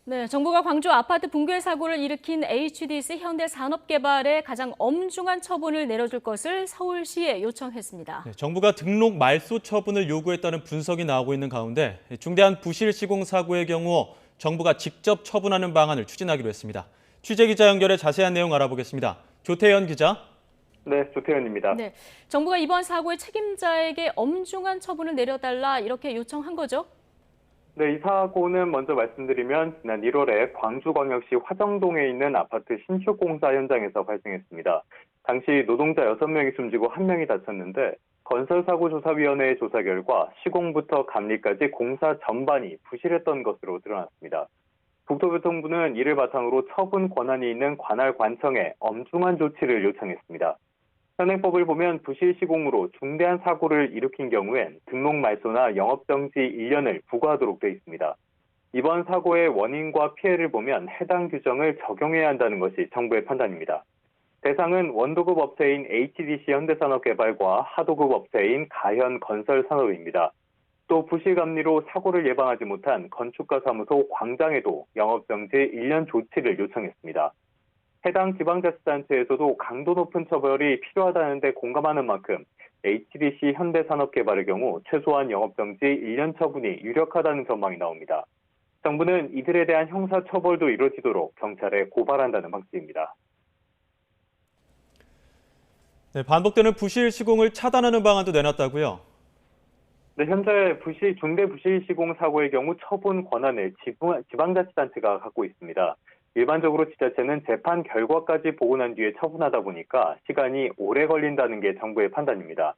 네, 정부가 광주 아파트 붕괴 사고를 일으킨 HDC 현대산업개발에 가장 엄중한 처분을 내려줄 것을 서울시에 요청했습니다. 네, 정부가 등록 말소 처분을 요구했다는 분석이 나오고 있는 가운데 중대한 부실 시공 사고의 경우 정부가 직접 처분하는 방안을 추진하기로 했습니다. 취재 기자 연결해 자세한 내용 알아보겠습니다. 조태현 기자. 네, 조태현입니다. 네, 정부가 이번 사고의 책임자에게 엄중한 처분을 내려달라 이렇게 요청한 거죠? 네, 이 사고는 먼저 말씀드리면 지난 1월에 광주광역시 화정동에 있는 아파트 신축 공사 현장에서 발생했습니다. 당시 노동자 6명이 숨지고 1명이 다쳤는데 건설사고조사위원회의 조사 결과 시공부터 감리까지 공사 전반이 부실했던 것으로 드러났습니다. 국토교통부는 이를 바탕으로 처분 권한이 있는 관할 관청에 엄중한 조치를 요청했습니다. 현행법을 보면 부실 시공으로 중대한 사고를 일으킨 경우엔 등록 말소나 영업정지 1년을 부과하도록 돼 있습니다. 이번 사고의 원인과 피해를 보면 해당 규정을 적용해야 한다는 것이 정부의 판단입니다. 대상은 원도급 업체인 HDC 현대산업개발과 하도급 업체인 가현건설산업입니다. 또 부실 감리로 사고를 예방하지 못한 건축가 사무소 광장에도 영업정지 1년 조치를 요청했습니다. 해당 지방자치단체에서도 강도 높은 처벌이 필요하다는 데 공감하는 만큼 HDC 현대산업개발의 경우 최소한 영업정지 1년 처분이 유력하다는 전망이 나옵니다. 정부는 이들에 대한 형사처벌도 이루어지도록 경찰에 고발한다는 방침입니다. 네, 반복되는 부실 시공을 차단하는 방안도 내놨다고요? 네, 현재 중대 부실 시공 사고의 경우 처분 권한을 지방자치단체가 갖고 있습니다. 일반적으로 지자체는 재판 결과까지 보고 난 뒤에 처분하다 보니까 시간이 오래 걸린다는 게 정부의 판단입니다.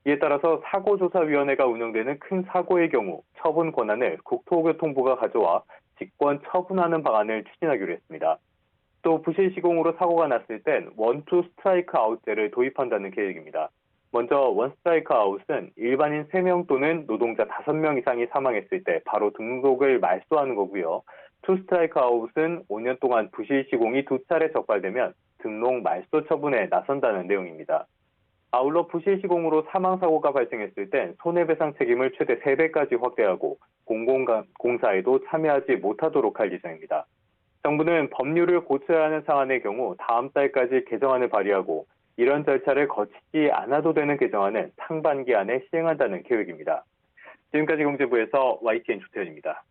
이에 따라서 사고조사위원회가 운영되는 큰 사고의 경우 처분 권한을 국토교통부가 가져와 직권 처분하는 방안을 추진하기로 했습니다. 또 부실 시공으로 사고가 났을 땐 원투 스트라이크 아웃제를 도입한다는 계획입니다. 먼저 원 스트라이크 아웃은 일반인 3명 또는 노동자 5명 이상이 사망했을 때 바로 등록을 말소하는 거고요. 투 스트라이크 아웃은 5년 동안 부실 시공이 2차례 적발되면 등록 말소 처분에 나선다는 내용입니다. 아울러 부실 시공으로 사망사고가 발생했을 땐 손해배상 책임을 최대 3배까지 확대하고 공공공사에도 참여하지 못하도록 할 예정입니다. 정부는 법률을 고쳐야 하는 사안의 경우 다음 달까지 개정안을 발의하고 이런 절차를 거치지 않아도 되는 개정안은 상반기 안에 시행한다는 계획입니다. 지금까지 경제부에서 YTN 조태현입니다.